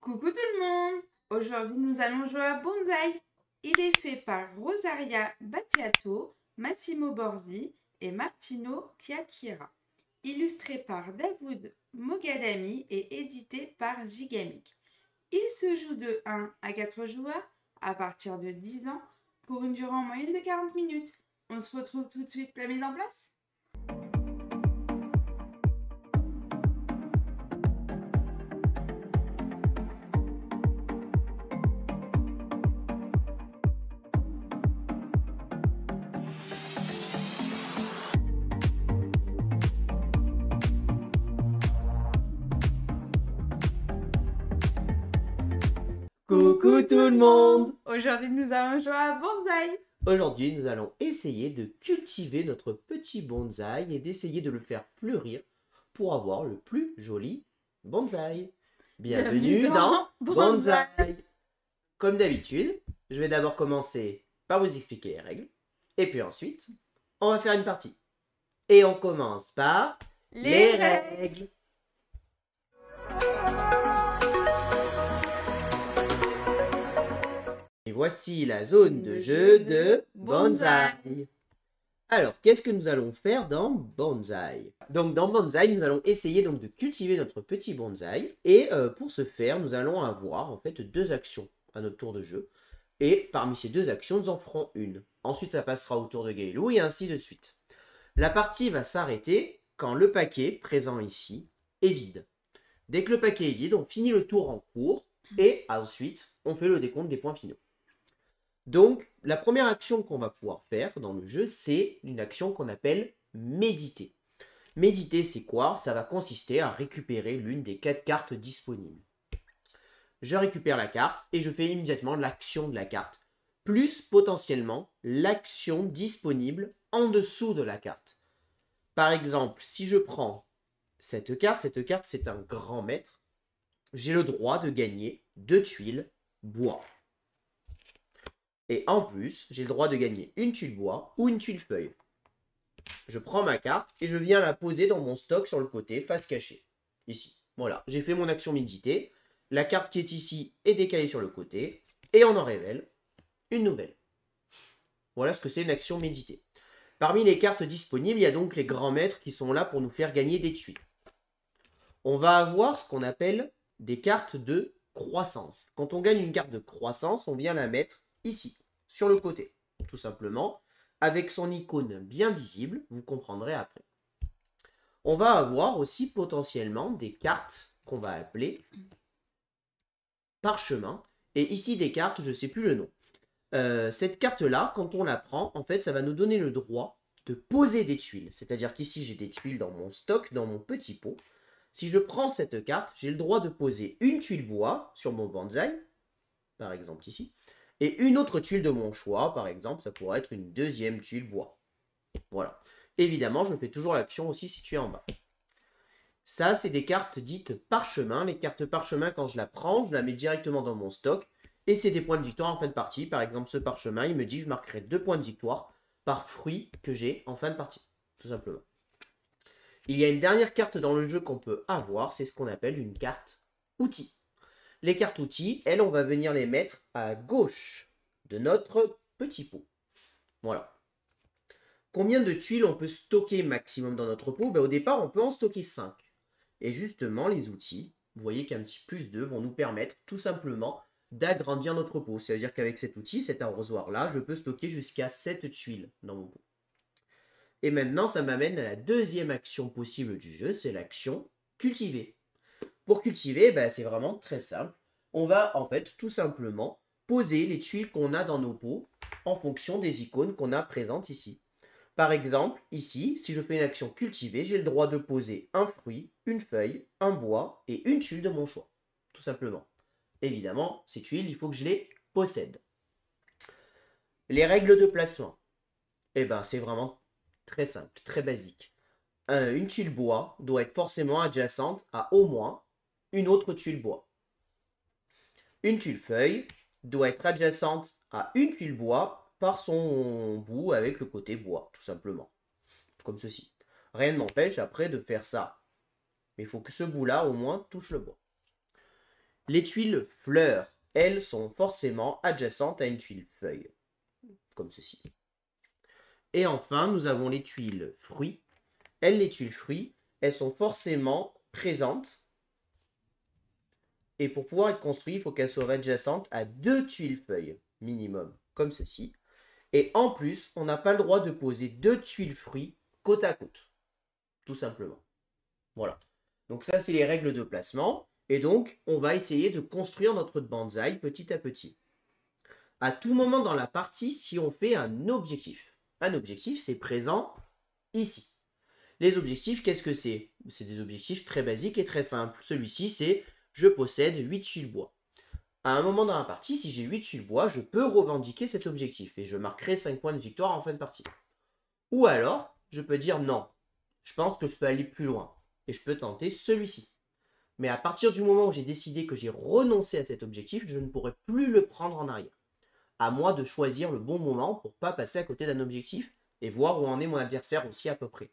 Coucou tout le monde! Aujourd'hui, nous allons jouer à Bonsaï. Il est fait par Rosaria Battiato, Massimo Borzi et Martino Chiacchiera. Illustré par David Mogadami et édité par Gigamic. Il se joue de 1 à 4 joueurs à partir de 10 ans pour une durée en moyenne de 40 minutes. On se retrouve tout de suite pour la mise en place. Coucou tout le monde! Aujourd'hui, nous allons jouer à Bonsaï. Aujourd'hui, nous allons essayer de cultiver notre petit bonsaï et d'essayer de le faire fleurir pour avoir le plus joli bonsaï. Bienvenue dans Bonsaï! Comme d'habitude, je vais d'abord commencer par vous expliquer les règles. Et puis ensuite, on va faire une partie. Et on commence par les règles. Et voici la zone de jeu de Bonsaï. Alors, qu'est-ce que nous allons faire dans Bonsaï? Donc, dans Bonsaï, nous allons essayer donc de cultiver notre petit bonsaï. Et pour ce faire, nous allons avoir en fait deux actions à notre tour de jeu. Et parmi ces deux actions, nous en ferons une. Ensuite, ça passera au tour de Gailou et ainsi de suite. La partie va s'arrêter quand le paquet présent ici est vide. Dès que le paquet est vide, on finit le tour en cours et ensuite, on fait le décompte des points finaux. Donc, la première action qu'on va pouvoir faire dans le jeu, c'est une action qu'on appelle méditer. Méditer, c'est quoi? Ça va consister à récupérer l'une des 4 cartes disponibles. Je récupère la carte et je fais immédiatement l'action de la carte, plus potentiellement l'action disponible en dessous de la carte. Par exemple, si je prends cette carte, c'est un grand maître, j'ai le droit de gagner 2 tuiles bois. Et en plus, j'ai le droit de gagner une tuile bois ou une tuile feuille. Je prends ma carte et je viens la poser dans mon stock sur le côté, face cachée. Ici. Voilà, j'ai fait mon action méditer. La carte qui est ici est décalée sur le côté. Et on en révèle une nouvelle. Voilà ce que c'est une action méditer. Parmi les cartes disponibles, il y a donc les grands maîtres qui sont là pour nous faire gagner des tuiles. On va avoir ce qu'on appelle des cartes de croissance. Quand on gagne une carte de croissance, on vient la mettre ici, sur le côté, tout simplement, avec son icône bien visible, vous comprendrez après. On va avoir aussi potentiellement des cartes qu'on va appeler parchemin, et ici des cartes, je ne sais plus le nom. Cette carte-là, quand on la prend, en fait, ça va nous donner le droit de poser des tuiles, c'est-à-dire qu'ici, j'ai des tuiles dans mon stock, dans mon petit pot. Si je prends cette carte, j'ai le droit de poser une tuile bois sur mon bonsaï, par exemple ici, et une autre tuile de mon choix, par exemple, ça pourrait être une deuxième tuile bois. Voilà. Évidemment, je fais toujours l'action aussi située en bas. Ça, c'est des cartes dites parchemin. Les cartes parchemin, quand je la prends, je la mets directement dans mon stock. Et c'est des points de victoire en fin de partie. Par exemple, ce parchemin, il me dit que je marquerai 2 points de victoire par fruit que j'ai en fin de partie. Tout simplement. Il y a une dernière carte dans le jeu qu'on peut avoir, c'est ce qu'on appelle une carte outil. Les cartes outils, elles, on va venir les mettre à gauche de notre petit pot. Voilà. Combien de tuiles on peut stocker maximum dans notre pot? Au départ, on peut en stocker 5. Et justement, les outils, vous voyez qu'un petit plus 2 vont nous permettre tout simplement d'agrandir notre pot. C'est-à-dire qu'avec cet outil, cet arrosoir-là, je peux stocker jusqu'à 7 tuiles dans mon pot. Et maintenant, ça m'amène à la deuxième action possible du jeu, c'est l'action cultiver. Pour cultiver, c'est vraiment très simple. On va en fait tout simplement poser les tuiles qu'on a dans nos pots en fonction des icônes qu'on a présentes ici. Par exemple, ici, si je fais une action cultiver, j'ai le droit de poser un fruit, une feuille, un bois et une tuile de mon choix. Tout simplement. Évidemment, ces tuiles, il faut que je les possède. Les règles de placement. C'est vraiment très simple, très basique. Une tuile bois doit être forcément adjacente à au moins une autre tuile bois. Une tuile feuille doit être adjacente à une tuile bois par son bout avec le côté bois, tout simplement. Comme ceci. Rien ne m'empêche après de faire ça. Mais il faut que ce bout-là, au moins, touche le bois. Les tuiles fleurs, elles, sont forcément adjacentes à une tuile feuille, comme ceci. Et enfin, nous avons les tuiles fruits. Elles, les tuiles fruits, elles sont forcément présentes. Et pour pouvoir être construites, il faut qu'elles soient adjacentes à 2 tuiles feuilles, minimum, comme ceci. Et en plus, on n'a pas le droit de poser 2 tuiles fruits côte à côte, tout simplement. Voilà. Donc ça, c'est les règles de placement. Et donc, on va essayer de construire notre bonsaï petit à petit. À tout moment dans la partie, si on fait un objectif c'est présent ici. Les objectifs, qu'est-ce que c'est? C'est des objectifs très basiques et très simples. Celui-ci, c'est je possède 8 tuiles bois. À un moment dans la partie, si j'ai 8 tuiles bois, je peux revendiquer cet objectif et je marquerai 5 points de victoire en fin de partie. Ou alors, je peux dire non. Je pense que je peux aller plus loin et je peux tenter celui-ci. Mais à partir du moment où j'ai décidé que j'ai renoncé à cet objectif, je ne pourrai plus le prendre en arrière. À moi de choisir le bon moment pour ne pas passer à côté d'un objectif et voir où en est mon adversaire aussi à peu près.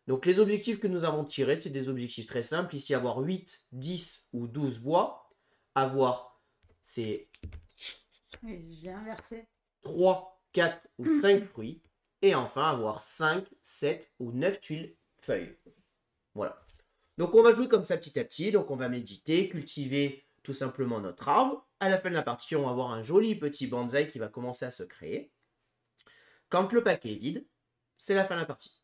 Donc les objectifs que nous avons tirés, c'est des objectifs très simples. Ici, avoir 8, 10 ou 12 bois. Avoir, c'est Oui, j'ai inversé. 3, 4 ou 5 fruits. Et enfin, avoir 5, 7 ou 9 tuiles feuilles. Voilà. Donc on va jouer comme ça petit à petit. Donc on va méditer, cultiver tout simplement notre arbre. À la fin de la partie, on va avoir un joli petit bonsaï qui va commencer à se créer. Quand le paquet est vide, c'est la fin de la partie.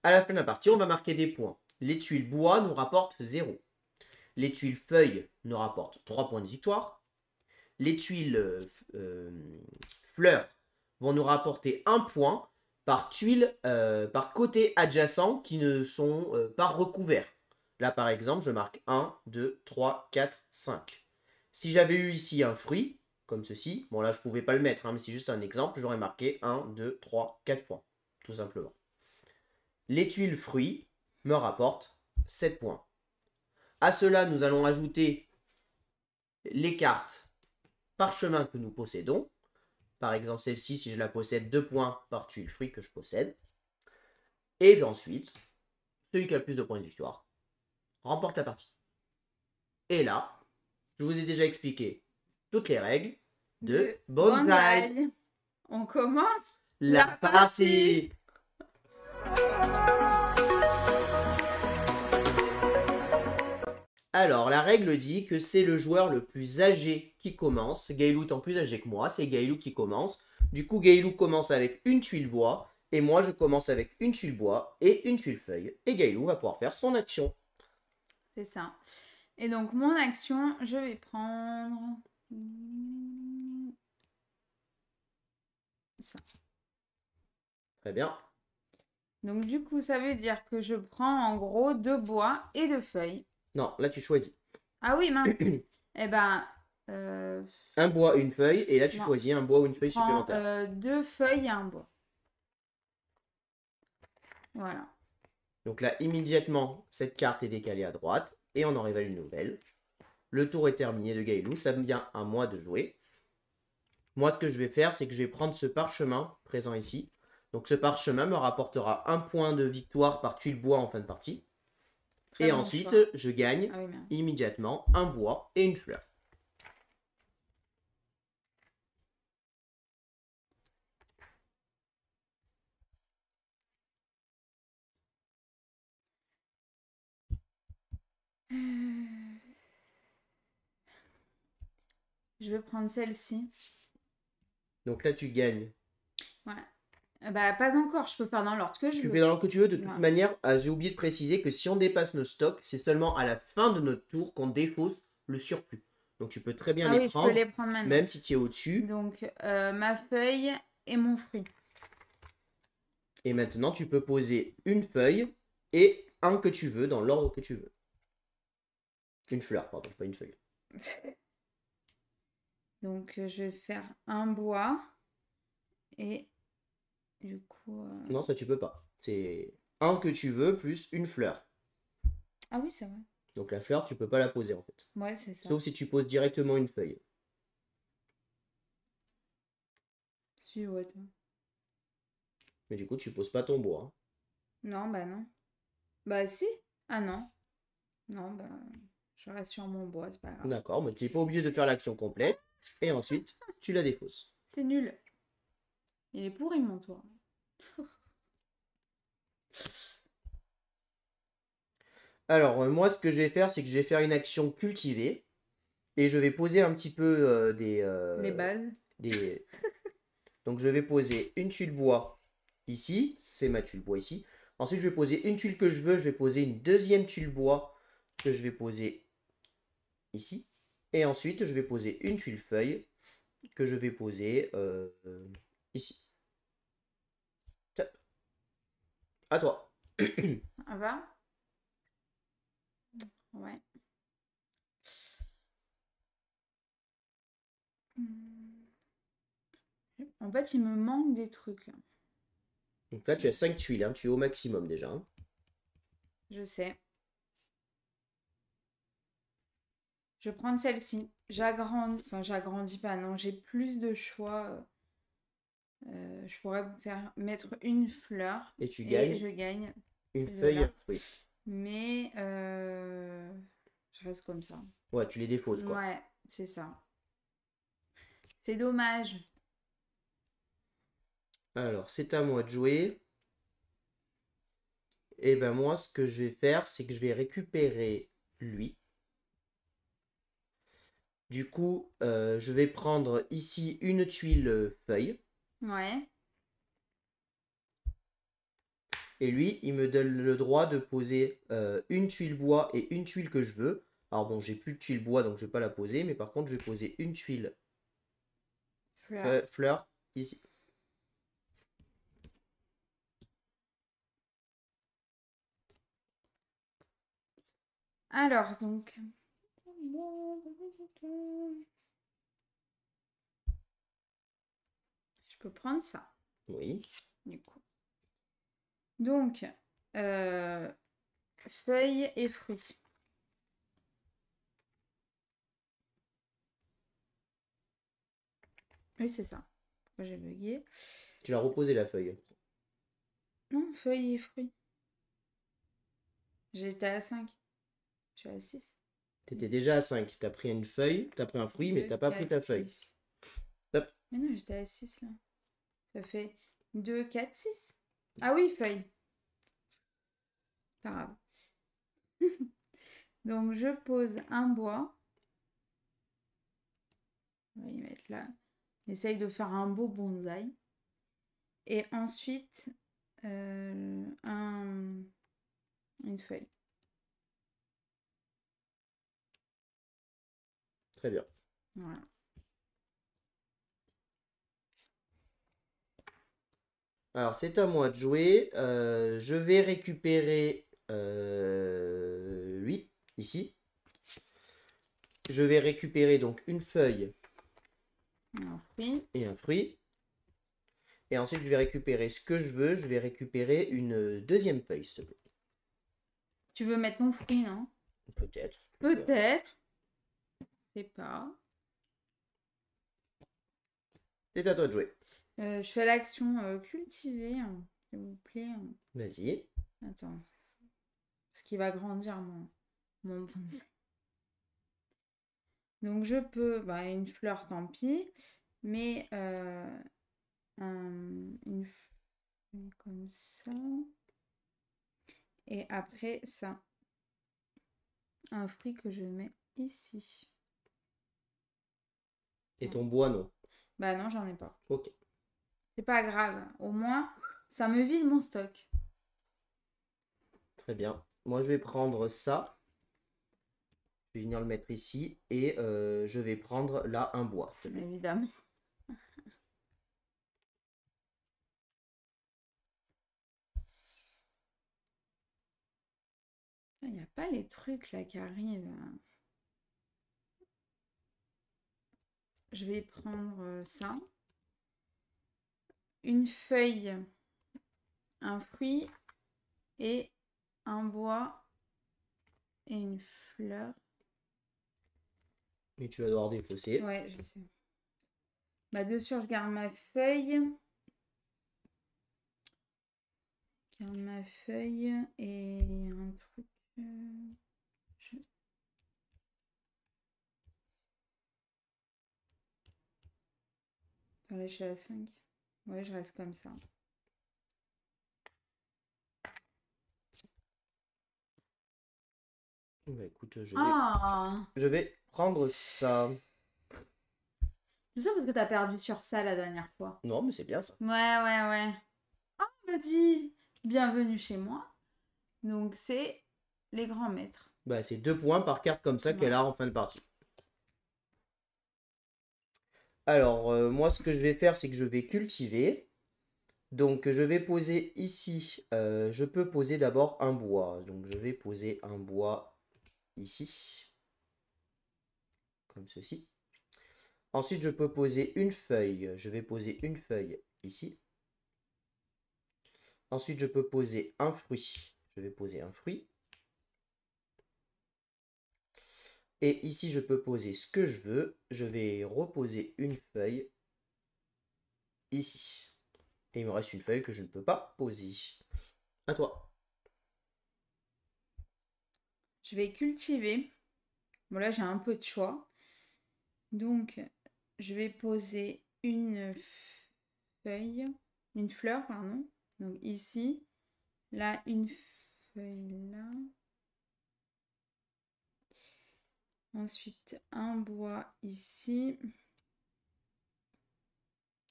À la fin de la partie, on va marquer des points. Les tuiles bois nous rapportent 0. Les tuiles feuilles nous rapportent 3 points de victoire. Les tuiles fleurs vont nous rapporter 1 point par tuile, par côté adjacent qui ne sont pas recouverts. Là, par exemple, je marque 1, 2, 3, 4, 5. Si j'avais eu ici un fruit, comme ceci, bon là, je ne pouvais pas le mettre, hein, mais c'est juste un exemple, j'aurais marqué 1, 2, 3, 4 points, tout simplement. Les tuiles fruits me rapportent 7 points. À cela, nous allons ajouter les cartes parchemin que nous possédons. Par exemple, celle-ci, si je la possède, 2 points par tuile fruit que je possède. Et puis ensuite, celui qui a le plus de points de victoire remporte la partie. Et là, je vous ai déjà expliqué toutes les règles de bonsaï. On commence la partie. Alors, la règle dit que c'est le joueur le plus âgé qui commence. Gaëlou étant plus âgé que moi, c'est Gaëlou qui commence. Du coup, Gaëlou commence avec une tuile bois. Et moi, je commence avec une tuile bois et une tuile feuille. Et Gaëlou va pouvoir faire son action. C'est ça. Et donc, mon action, je vais prendre ça. Très bien. Donc, du coup, ça veut dire que je prends en gros 2 bois et 2 feuilles. Non, là, tu choisis. Ah oui, mince. Eh ben... Un bois, une feuille. Et là, tu choisis un bois ou une feuille supplémentaire. 2 feuilles et un bois. Voilà. Donc là, immédiatement, cette carte est décalée à droite. Et on en révèle une nouvelle. Le tour est terminé de Gaëlou. Ça me vient à moi de jouer. Moi, ce que je vais faire, c'est que je vais prendre ce parchemin présent ici. Donc ce parchemin me rapportera 1 point de victoire par tuile bois en fin de partie. Très et ensuite, choix. Je gagne immédiatement un bois et une fleur. Je vais prendre celle-ci. Donc là, tu gagnes. Ouais. Bah, pas encore, je peux faire dans l'ordre que je veux. Tu fais dans l'ordre que tu veux. De toute manière, j'ai oublié de préciser que si on dépasse nos stocks, c'est seulement à la fin de notre tour qu'on défausse le surplus. Donc tu peux très bien les prendre, je peux les prendre maintenant. Même si tu es au-dessus. Donc ma feuille et mon fruit. Et maintenant, tu peux poser une feuille et un que tu veux dans l'ordre que tu veux. Une fleur, pardon, pas une feuille. Donc je vais faire un bois et du coup... Non, ça tu peux pas. C'est un que tu veux plus une fleur. Ah oui, c'est vrai. Donc la fleur, tu peux pas la poser en fait. Ouais, c'est ça. Sauf si tu poses directement une feuille. Si, ouais, toi. Mais du coup, tu poses pas ton bois. Hein. Non, bah non. Bah si. Ah non. Non, bah... Je reste sur mon bois, c'est pas grave. D'accord, mais tu n'es pas obligé de faire l'action complète. Et ensuite, tu la défausses. C'est nul. Il est pourri mon tour. Alors, moi, ce que je vais faire, c'est que je vais faire une action cultivée. Et je vais poser un petit peu Les bases. des... Donc, je vais poser une tuile bois ici. C'est ma tuile bois ici. Ensuite, je vais poser une tuile que je veux. Je vais poser une deuxième tuile bois que je vais poser ici. Et ensuite, je vais poser une tuile feuille que je vais poser ici. Top. À toi. Ça va? Ouais. En fait, il me manque des trucs là. Donc là, tu as 5 tuiles. Hein. Tu es au maximum déjà. Hein. Je sais. Je vais prendre celle-ci. J'agrandis. Enfin, j'agrandis pas, non. J'ai plus de choix. Je pourrais mettre une fleur. Et tu Et gagnes je gagne une ces feuille deux-là. fruit. Mais je reste comme ça. Ouais, tu les défausses quoi. Ouais, c'est ça. C'est dommage. Alors, c'est à moi de jouer. Et ben moi, ce que je vais faire, c'est que je vais récupérer lui. Du coup, je vais prendre ici une tuile feuille. Ouais. Et lui, il me donne le droit de poser une tuile bois et une tuile que je veux. Alors bon, j'ai plus de tuile bois, donc je vais pas la poser. Mais par contre, je vais poser une tuile Fleur. fleur ici. Alors, donc. Je peux prendre ça, Oui. du coup. Donc, feuilles et fruits. Oui, c'est ça. Pourquoi j'ai bugué? Tu l'as reposé la feuille. Non, feuilles et fruits. J'étais à 5. Je suis à 6. T'étais déjà à 5. T'as pris une feuille, t'as pris un fruit, mais t'as pas pris ta feuille. 6. Hop. Mais non, j'étais à 6 là. Ça fait 2, 4, 6. Ah oui, feuille. Pas grave. Donc, je pose un bois. On va y mettre là. Essaye de faire un beau bonsaï. Et ensuite, une feuille. Très bien. Voilà. Alors, c'est à moi de jouer. Je vais récupérer lui, ici. Je vais récupérer donc une feuille Un fruit. et un fruit. Et ensuite, je vais récupérer ce que je veux. Je vais récupérer une deuxième feuille, s'il te plaît. Tu veux mettre ton fruit, non? Peut-être. Peut-être. Je sais pas. C'est à toi de jouer. Je fais l'action cultiver, hein, s'il vous plaît. Vas-y. Attends. Parce qu'il va grandir mon bonsaï. Donc je peux, bah, une fleur tant pis, mais une feuille comme ça. Et après ça, un fruit que je mets ici. Et ton bois, non. Bah non, j'en ai pas. Ok. C'est pas grave. Au moins, ça me vide mon stock. Très bien. Moi, je vais prendre ça. Je vais venir le mettre ici. Et je vais prendre là un bois. Évidemment. Il n'y a pas les trucs là qui arrivent. Je vais prendre ça. Une feuille, un fruit et un bois et une fleur. Et tu vas devoir défausser. Ouais, je sais. Bah, dessus, je garde ma feuille. Je garde ma feuille et un truc. Là, je suis à 5. Ouais, je reste comme ça. Bah écoute, Ah, je vais prendre ça. tout ça parce que t'as perdu sur ça la dernière fois. Non, mais c'est bien ça. Ouais, ouais, ouais. Vas-y, bienvenue chez moi. Donc, c'est les grands maîtres. Bah c'est 2 points par carte comme ça qu'elle Voilà. a en fin de partie. Alors, moi, ce que je vais faire, c'est que je vais cultiver. Donc, je vais poser ici. Je peux poser d'abord un bois. Donc, je vais poser un bois ici. Comme ceci. Ensuite, je peux poser une feuille. Je vais poser une feuille ici. Ensuite, je peux poser un fruit. Je vais poser un fruit. Et ici, je peux poser ce que je veux. Je vais reposer une feuille ici. Et il me reste une feuille que je ne peux pas poser. À toi. Je vais cultiver. Bon, là, j'ai un peu de choix. Donc, je vais poser une feuille, une fleur, pardon. Donc, ici. Là, une feuille là. Ensuite, un bois ici.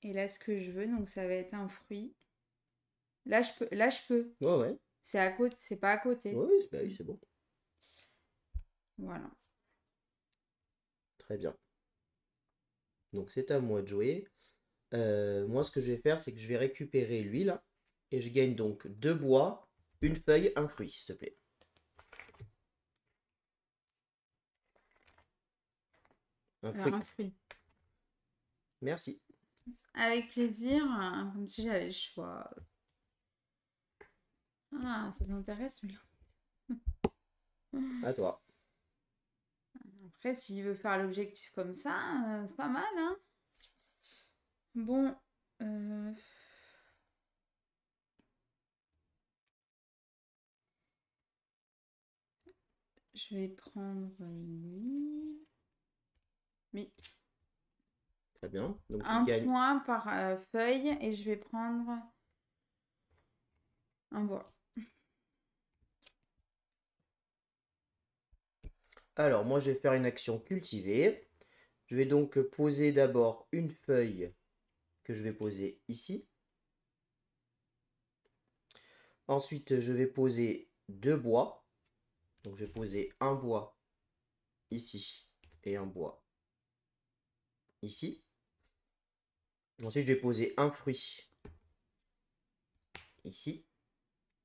Et là, ce que je veux, donc ça va être un fruit. Là, je peux. Là, je peux. Ouais, ouais. C'est à côté, c'est pas à côté. Ouais, bah oui, c'est bon. Voilà. Très bien. Donc, c'est à moi de jouer. Moi, ce que je vais faire, c'est que je vais récupérer lui, là. Et je gagne donc 2 bois, une feuille, un fruit, s'il te plaît. Un Alors, fruit. un fruit. Merci. Avec plaisir, comme si j'avais le choix. Ah, ça t'intéresse, celui-là. À toi. Après, s'il veut faire l'objectif comme ça, c'est pas mal, hein. Bon, je vais prendre lui. Oui, Très bien. Donc, tu un gagnes. point par feuille et je vais prendre un bois. Alors, moi, je vais faire une action cultivée. Je vais donc poser d'abord une feuille que je vais poser ici. Ensuite, je vais poser 2 bois. Donc, je vais poser un bois ici et un bois ici. Ensuite, je vais poser un fruit ici.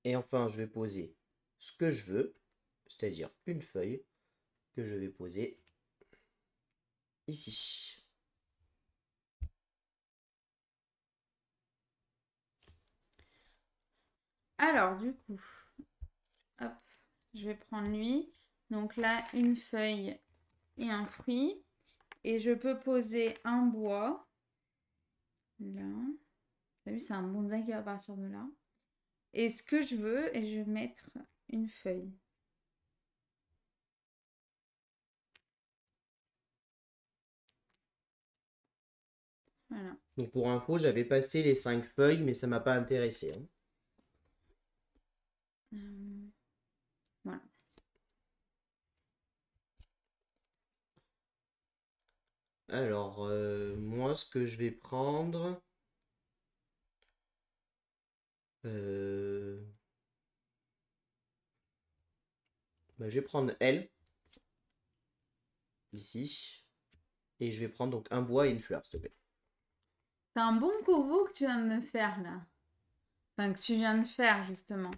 Et enfin, je vais poser ce que je veux, c'est-à-dire une feuille que je vais poser ici. Alors, du coup, hop, je vais prendre lui. Donc là, une feuille et un fruit. Et je peux poser un bois. Là. T'as vu, c'est un bonsaï qui va partir de là. Et ce que je veux, et je vais mettre une feuille. Voilà. Donc pour info, j'avais passé les 5 feuilles, mais ça m'a pas intéressé, hein. Voilà. Alors, moi, ce que je vais prendre... bah, je vais prendre elle, ici. Et je vais prendre donc un bois et une fleur, s'il te plaît. C'est un bon combo que tu viens de me faire là. Enfin, que tu viens de faire justement.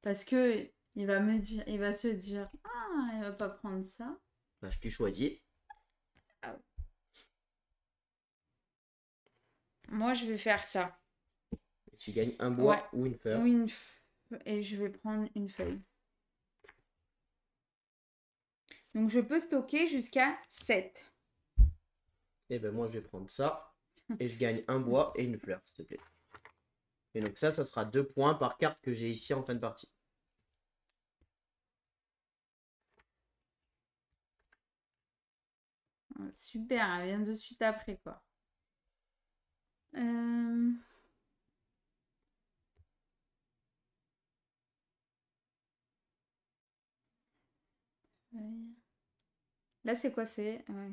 Parce que il va me dire, il va se dire, ah, il va pas prendre ça. Bah, je t'ai choisi. Moi, je vais faire ça. Et tu gagnes un Ouais. bois ou une fleur. Ou et je vais prendre une feuille. Donc, je peux stocker jusqu'à 7. Et ben moi, je vais prendre ça. Et je gagne un bois et une fleur, s'il te plaît. Et donc ça sera 2 points par carte que j'ai ici en fin de partie. Super, elle vient de suite après quoi. Euh, Là, c'est quoi? C'est... Ouais.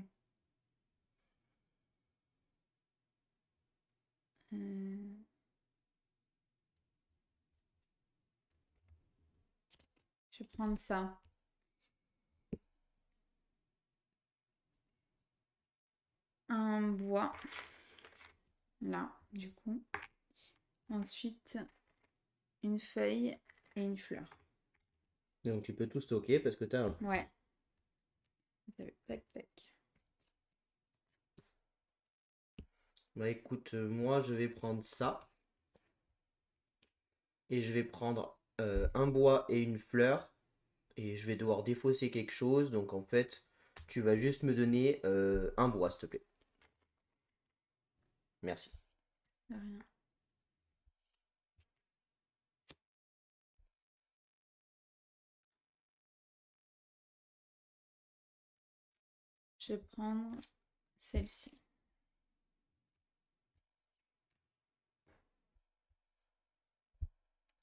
Je vais prendre ça. Un bois. Là, du coup. Ensuite, une feuille et une fleur. Donc tu peux tout stocker parce que tu as un... Ouais. Tac, tac. Bah écoute, moi je vais prendre ça. Et je vais prendre un bois et une fleur. Et je vais devoir défausser quelque chose. Donc en fait, tu vas juste me donner un bois, s'il te plaît. Merci. De rien. Je vais prendre celle-ci.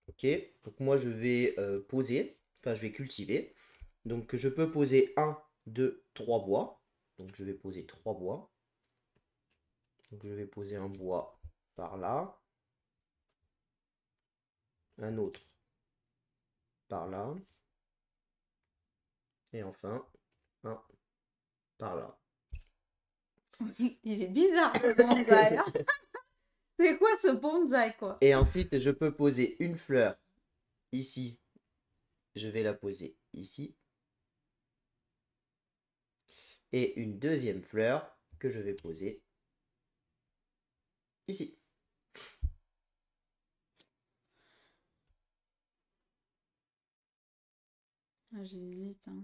Ok, donc moi je vais poser, enfin je vais cultiver. Donc je peux poser 1, 2, 3 bois. Donc je vais poser 3 bois. Donc je vais poser un bois par là. Un autre par là. Et enfin un par là. Il est bizarre ce bonsaï. Hein. C'est quoi ce bonsaï quoi? Et ensuite je peux poser une fleur ici. Je vais la poser ici. Et une deuxième fleur que je vais poser ici. Ah, j'hésite. Hein.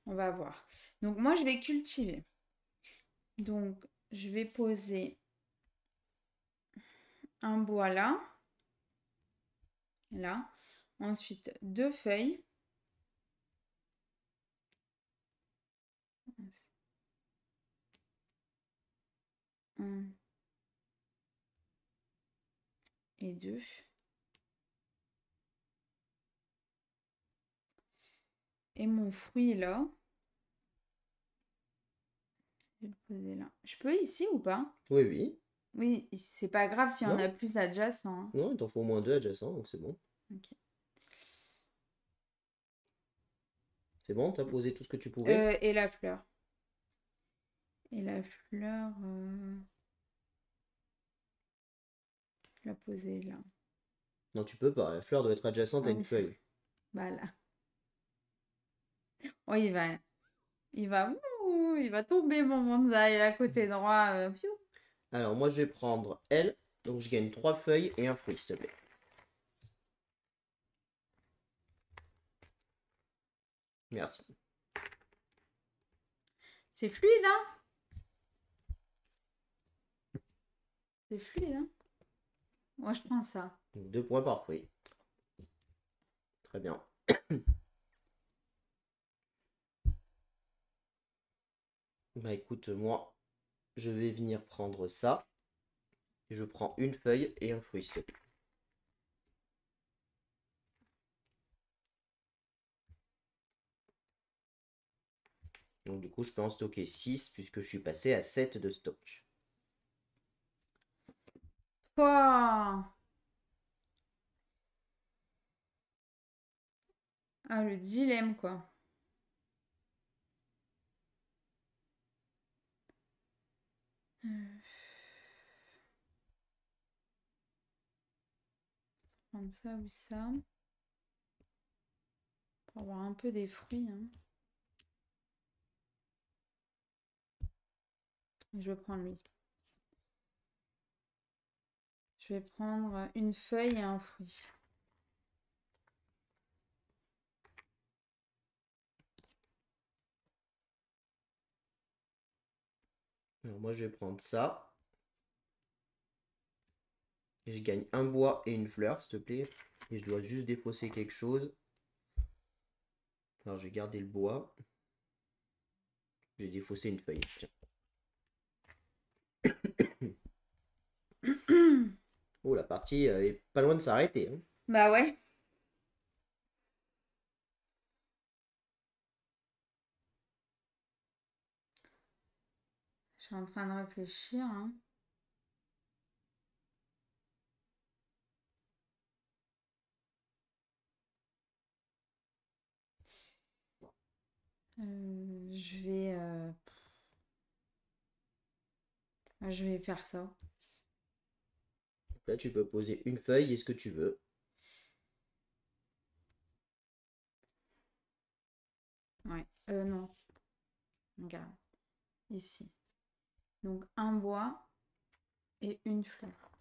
On va voir. Donc moi je vais cultiver. Donc je vais poser un bois là. Là. Ensuite deux feuilles. Un et deux. Et mon fruit là. Je vais le poser là. Je peux ici ou pas? Oui, oui. Oui, c'est pas grave si on a Non, plus adjacents. Hein. non, il t'en faut au moins 2 adjacents, donc c'est bon. Ok. C'est bon, t'as posé tout ce que tu pouvais? Et la fleur. Et la fleur, je la poser là. Non, tu peux pas. La fleur doit être adjacente à Ah une oui, c'est feuille. bah là. Oh, il va tomber mon bonsaï à côté droit. Piou. Alors, moi, je vais prendre elle. Donc, je gagne 3 feuilles et un fruit, s'il te plaît. Merci. C'est fluide, hein? C'est fluide, hein? Moi, je prends ça. Donc, 2 points par fruit. Très bien. Bah, écoute, moi, je vais venir prendre ça. Et je prends une feuille et un fruit, s'il te plaît. Donc, du coup, je peux en stocker 6 puisque je suis passé à 7 de stock. Pouah. Ah, le dilemme, quoi. Prendre ça ou ça. Pour avoir un peu des fruits, hein. Je vais prendre lui. Je vais prendre une feuille et un fruit. Alors, moi, je vais prendre ça. Et je gagne un bois et une fleur, s'il te plaît. Et je dois juste défausser quelque chose. Alors, je vais garder le bois. J'ai défaussé une feuille. Tiens. Oh, la partie est pas loin de s'arrêter. Hein. Bah ouais. Je suis en train de réfléchir. Hein. Je vais faire ça. Là, tu peux poser une feuille et ce que tu veux. Ouais. Non. Regarde. Ici. Donc un bois et une fleur.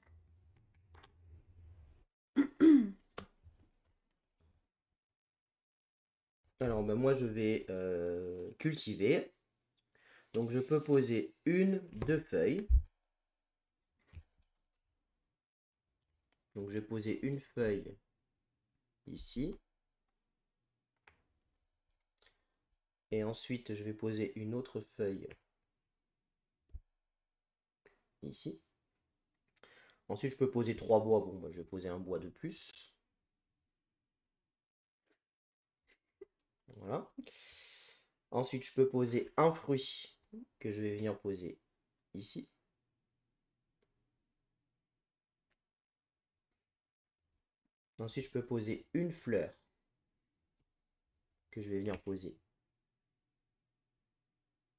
Alors, ben, moi, je vais cultiver. Donc, je peux poser une, deux feuilles. Donc, je vais poser une feuille ici. Et ensuite, je vais poser une autre feuille ici. Ensuite, je peux poser 3 bois. Bon, bah, je vais poser un bois de plus. Voilà. Ensuite, je peux poser un fruit que je vais venir poser ici. Ensuite, je peux poser une fleur que je vais venir poser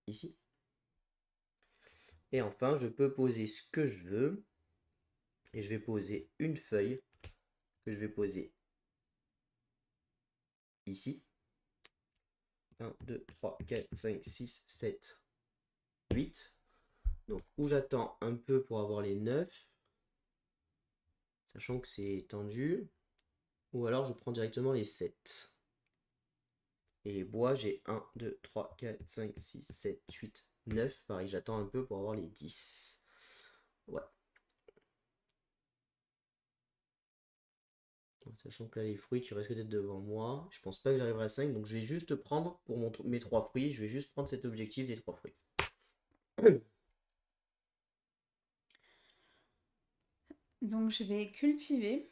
ici. Et enfin, je peux poser ce que je veux. Et je vais poser une feuille que je vais poser ici. 1, 2, 3, 4, 5, 6, 7, 8. Donc, où j'attends un peu pour avoir les 9. Sachant que c'est tendu. Ou alors, je prends directement les 7. Et les bois, j'ai 1, 2, 3, 4, 5, 6, 7, 8, 9. Pareil, j'attends un peu pour avoir les 10. Ouais. Sachant que là, les fruits, tu restes peut-être devant moi. Je pense pas que j'arriverai à 5. Donc, je vais juste prendre, pour mes 3 fruits, je vais juste prendre cet objectif des 3 fruits. Donc je vais cultiver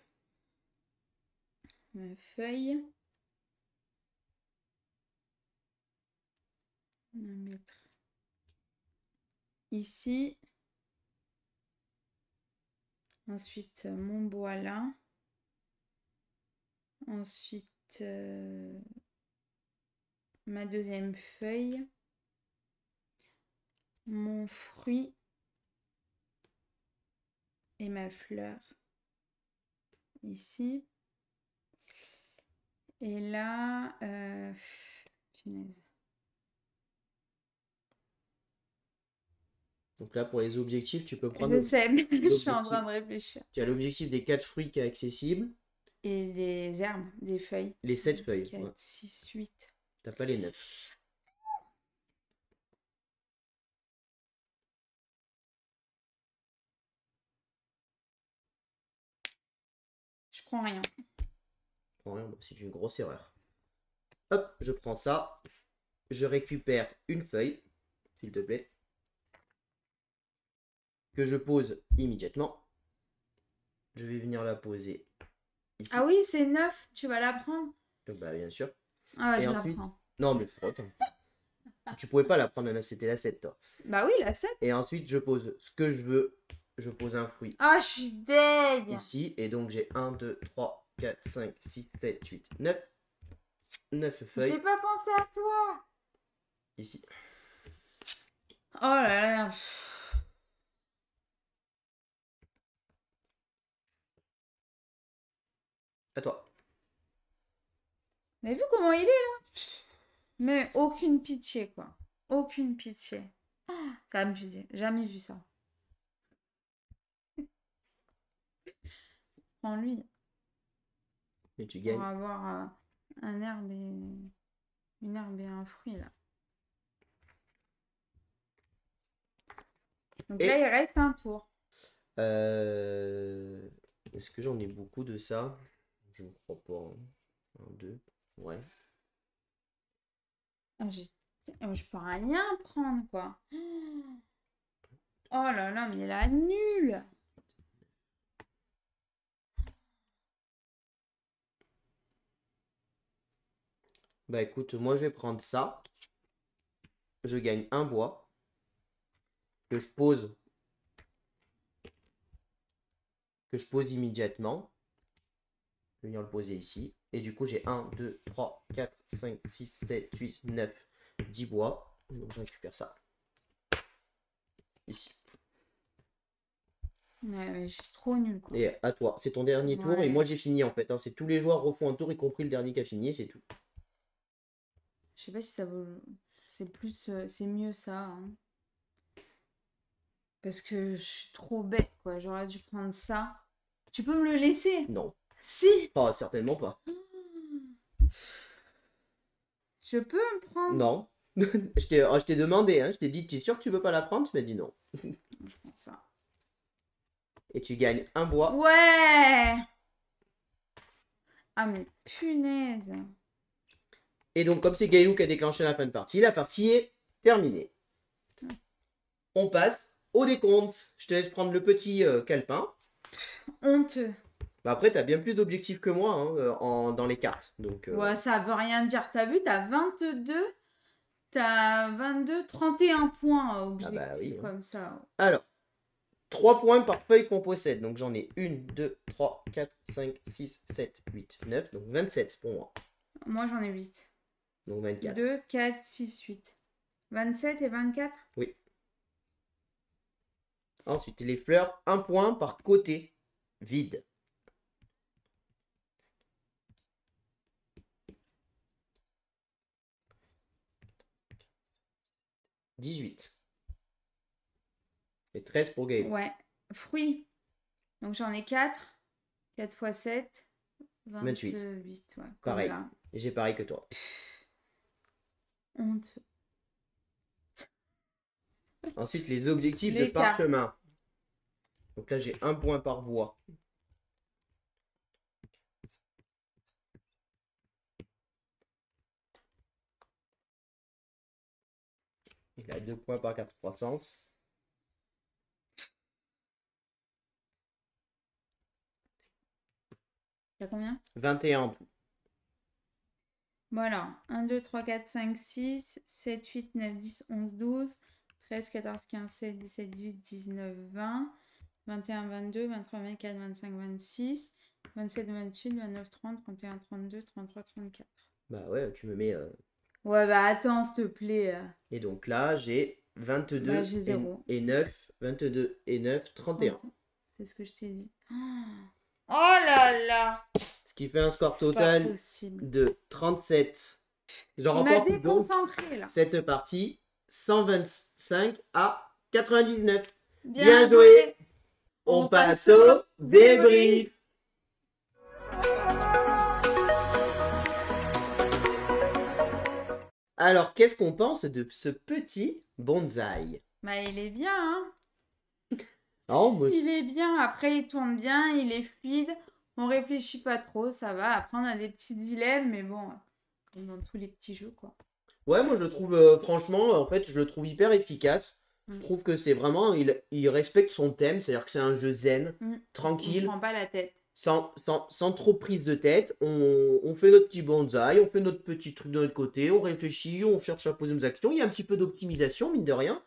ma feuille. On va mettre ici. Ensuite mon bois là. Ensuite ma deuxième feuille. Mon fruit. Et ma fleur. Ici. Et là, punaise. Donc là, pour les objectifs, tu peux prendre Je sais, mais je suis en train de réfléchir. Tu as l'objectif des 4 fruits qui est accessible. Et des herbes, des feuilles. Les 7 feuilles. 4, Ouais. 6, 8. T'as pas les 9. Je prends rien. Prends rien, c'est une grosse erreur. Hop, je prends ça. Je récupère une feuille, s'il te plaît. Que je pose immédiatement. Je vais venir la poser ici. Ah oui, c'est 9. Tu vas la prendre? Donc, bah, bien sûr. Ah ouais, Et je ensuite... la prends. Non, mais attends. Tu pouvais pas la prendre à 9, c'était la 7, toi. Bah oui, la 7. Et ensuite, je pose ce que je veux. Je pose un fruit Ah, je suis deg. ici. Et donc, j'ai 1, 2, 3, 4, 5, 6, 7, 8, 9. 9 feuilles. J'ai pas pensé à toi. Ici. Oh là là. À toi. Mais vu comment il est là? Mais aucune pitié, quoi. Aucune pitié. Ah, ça va me fuser. Jamais vu ça. Prends lui. Et tu Pour gagnes. avoir un herbe et... une herbe et un fruit, là. Donc Et... là, il reste un tour. Est-ce que j'en ai beaucoup de ça? Je ne crois pas. Hein. 1, 2. Ouais. Ah, j'ai Je peux rien prendre, quoi. Oh là là, mais la nulle. Bah écoute, moi je vais prendre ça. Je gagne un bois. Que je pose. Que je pose immédiatement. Je vais venir le poser ici. Et du coup, j'ai 1, 2, 3, 4, 5, 6, 7, 8, 9, 10 bois. Donc, je récupère ça. Ici. Ouais, mais je suis trop nulle, quoi. Et à toi. C'est ton dernier tour. Et Ouais. moi, j'ai fini en fait. Hein. C'est tous les joueurs refont un tour, y compris le dernier qui a fini. Et c'est tout. Je sais pas si ça vaut... C'est plus... c'est mieux, ça. Hein. Parce que je suis trop bête, quoi. J'aurais dû prendre ça. Tu peux me le laisser? Non. Si! Oh, certainement pas. Je peux me prendre? Non. Je t'ai demandé. Hein. Je t'ai dit, tu es sûr que tu veux pas la prendre? Tu m'as dit non. Je prends ça. Et tu gagnes un bois. Ouais! Ah, mais punaise! Et donc, comme c'est Gaïlou qui a déclenché la fin de partie, la partie est terminée. On passe au décompte. Je te laisse prendre le petit calepin. Honteux. Bah après, t'as bien plus d'objectifs que moi hein, dans les cartes. Donc, Ouais, ça veut rien dire. T'as vu, t'as 22... T'as 22, 31 points objectifs bah oui, hein. comme ça. Alors, 3 points par feuille qu'on possède. Donc j'en ai 1, 2, 3, 4, 5, 6, 7, 8, 9. Donc 27 pour moi. Moi, j'en ai 8. Donc 24. 2, 4, 6, 8. 27 et 24? Oui. Ensuite, les fleurs, 1 point par côté vide. « 18. Et 13 pour Gaël. Ouais. Fruits. Donc j'en ai 4. 4 x 7. 28. 28. Ouais. Pareil. Voilà. Et j'ai pareil que toi. Honte. Ensuite, les objectifs Les de parchemin. Donc là, j'ai 1 point par bois. Il a 2 points par carte croissance. T'as combien? 21 en tout. Voilà. 1, 2, 3, 4, 5, 6, 7, 8, 9, 10, 11, 12, 13, 14, 15, 16, 17, 18, 19, 20, 21, 22, 23, 24, 25, 26, 27, 28, 29, 30, 31, 32, 33, 34. Bah ouais, tu me mets... Ouais, bah attends, s'il te plaît. Et donc là, j'ai 22 Bah, j'ai 0. et 9. 22 et 9, 31. C'est ce que je t'ai dit. Oh là là! Ce qui fait un score Pas total possible. de 37. Je Il m'a remporte donc déconcentré là. cette partie 125 à 99. Bien joué. joué. On passe au débrief. Alors, qu'est-ce qu'on pense de ce petit bonsaï? Bah, il est bien, hein? Oh, moi, Il est bien. Après, il tourne bien, il est fluide. On réfléchit pas trop, ça va. Après, on a des petits dilemmes, mais bon, comme dans tous les petits jeux, quoi. ouais, moi je trouve, franchement, en fait, je le trouve hyper efficace. Je trouve que c'est vraiment, il respecte son thème, c'est-à-dire que c'est un jeu zen, tranquille, On prend pas la tête. sans trop prise de tête. On fait notre petit bonsaï, on fait notre petit truc de notre côté, on réfléchit, on cherche à poser nos actions. Il y a un petit peu d'optimisation, mine de rien.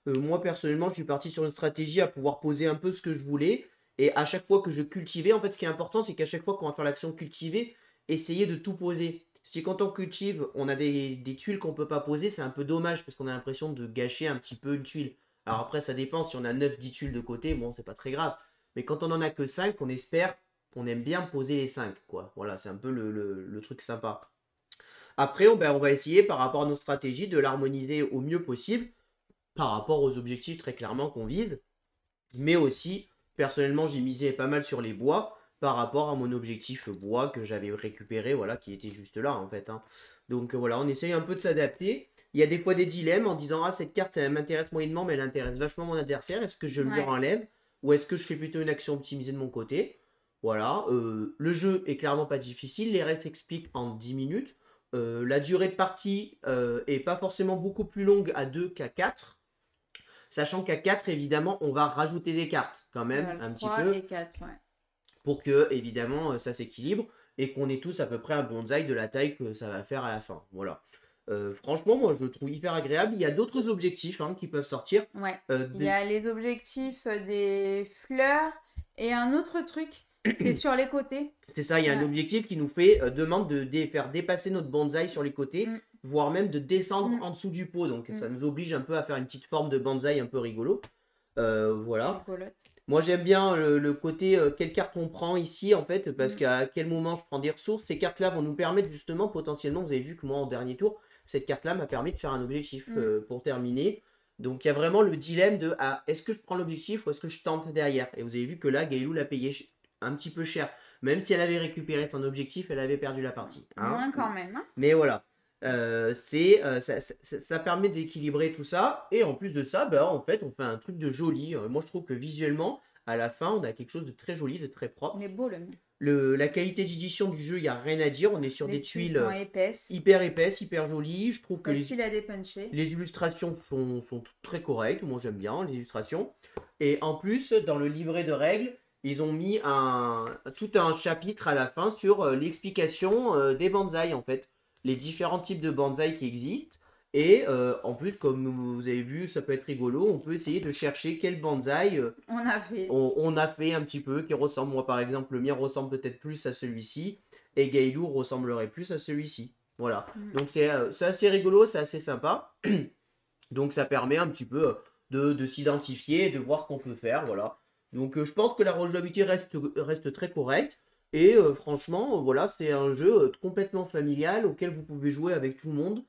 Moi, personnellement, je suis parti sur une stratégie à pouvoir poser un peu ce que je voulais. Et à chaque fois que je cultivais, en fait, ce qui est important, c'est qu'à chaque fois qu'on va faire l'action cultiver, essayer de tout poser. Si quand on cultive, on a des tuiles qu'on peut pas poser, c'est un peu dommage parce qu'on a l'impression de gâcher un petit peu une tuile. Alors après, ça dépend, si on a 9-10 tuiles de côté, bon, c'est pas très grave. Mais quand on en a que 5, on espère, on aime bien poser les 5, quoi. Voilà, c'est un peu le truc sympa. Après, on va essayer, par rapport à nos stratégies, de l'harmoniser au mieux possible, par rapport aux objectifs très clairement qu'on vise. Mais aussi, personnellement, j'ai misé pas mal sur les bois, par rapport à mon objectif bois que j'avais récupéré, voilà, qui était juste là en fait. Hein. Donc voilà, on essaye un peu de s'adapter. Il y a des fois des dilemmes en disant ah cette carte elle m'intéresse moyennement mais elle intéresse vachement mon adversaire, est-ce que je lui enlève ou est-ce que je fais plutôt une action optimisée de mon côté? Voilà, le jeu est clairement pas difficile, les restes s'expliquent en 10 minutes. La durée de partie est pas forcément beaucoup plus longue à 2 qu'à 4. Sachant qu'à 4, évidemment, on va rajouter des cartes quand même, Voilà, un petit 3 peu, et 4, ouais. pour que, évidemment, ça s'équilibre et qu'on ait tous à peu près un bonsaï de la taille que ça va faire à la fin. Voilà. Franchement, moi, je le trouve hyper agréable. Il y a d'autres objectifs hein, qui peuvent sortir. Ouais. Il y a les objectifs des fleurs et un autre truc, c'est sur les côtés. C'est ça, il y a un Ouais. objectif qui nous fait demande de faire dépasser notre bonsaï sur les côtés, Mm. voire même de descendre Mm. en dessous du pot. Donc Mm. ça nous oblige un peu à faire une petite forme de bonsaï un peu rigolo. Voilà. Rigolote. Moi j'aime bien le côté quelle carte on prend ici en fait, parce qu'à quel moment je prends des ressources. Ces cartes-là vont nous permettre justement potentiellement, vous avez vu que moi en dernier tour, cette carte-là m'a permis de faire un objectif pour terminer. Donc il y a vraiment le dilemme de est-ce que je prends l'objectif ou est-ce que je tente derrière. Et vous avez vu que là, Gaëlou l'a payé un petit peu cher. Même si elle avait récupéré son objectif, elle avait perdu la partie. Hein. Moins quand même. Hein. Mais voilà. Ça permet d'équilibrer tout ça. Et en plus de ça, bah, en fait, on fait un truc de joli. Moi, je trouve que visuellement, à la fin, on a quelque chose de très joli, de très propre. Il est beau le mien. La qualité d'édition du jeu, il n'y a rien à dire. On est sur des tuiles épaisses. hyper épaisses, hyper jolies. Je trouve que Facile à dépuncher. les illustrations sont toutes très correctes. Moi, j'aime bien les illustrations. Et en plus, dans le livret de règles, ils ont mis tout un chapitre à la fin sur l'explication des bonsaïs, en fait. Les différents types de bonsaïs qui existent. Et en plus, comme vous avez vu, ça peut être rigolo. On peut essayer de chercher quel bonsaï on a fait un petit peu, qui ressemble. Moi, par exemple, le mien ressemble peut-être plus à celui-ci. Et Gaïlou ressemblerait plus à celui-ci. Voilà. Donc, c'est assez rigolo, c'est assez sympa. Donc, ça permet un petit peu de s'identifier et de voir qu'on peut faire. Voilà. Donc, je pense que la rejouabilité reste très correcte. Et franchement, voilà, c'est un jeu complètement familial auquel vous pouvez jouer avec tout le monde.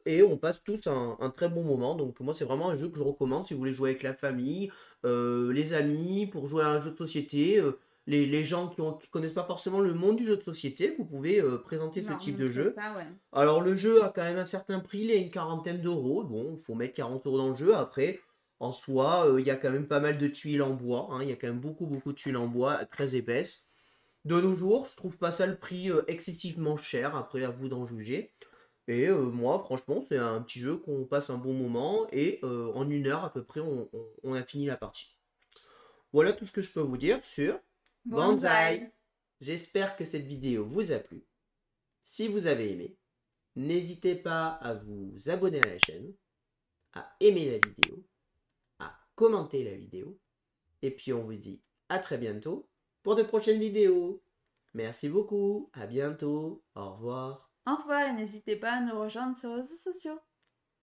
Et on passe tous un très bon moment. Donc moi, c'est vraiment un jeu que je recommande si vous voulez jouer avec la famille, les amis, pour jouer à un jeu de société. Les gens qui connaissent pas forcément le monde du jeu de société, vous pouvez présenter ce type de jeu. Ça, ouais. Alors le jeu a quand même un certain prix, il est une quarantaine d'euros. Bon, il faut mettre 40 euros dans le jeu. Après, en soi, il y a quand même pas mal de tuiles en bois. Hein. Il y a quand même beaucoup de tuiles en bois très épaisses. De nos jours, je trouve pas ça le prix excessivement cher. Après, à vous d'en juger. Et moi, franchement, c'est un petit jeu qu'on passe un bon moment. Et en 1 heure à peu près, on a fini la partie. Voilà tout ce que je peux vous dire sur Banzai. J'espère que cette vidéo vous a plu. Si vous avez aimé, n'hésitez pas à vous abonner à la chaîne, à aimer la vidéo, à commenter la vidéo. Et puis on vous dit à très bientôt pour de prochaines vidéos. Merci beaucoup, à bientôt, au revoir. Au revoir et n'hésitez pas à nous rejoindre sur les réseaux sociaux.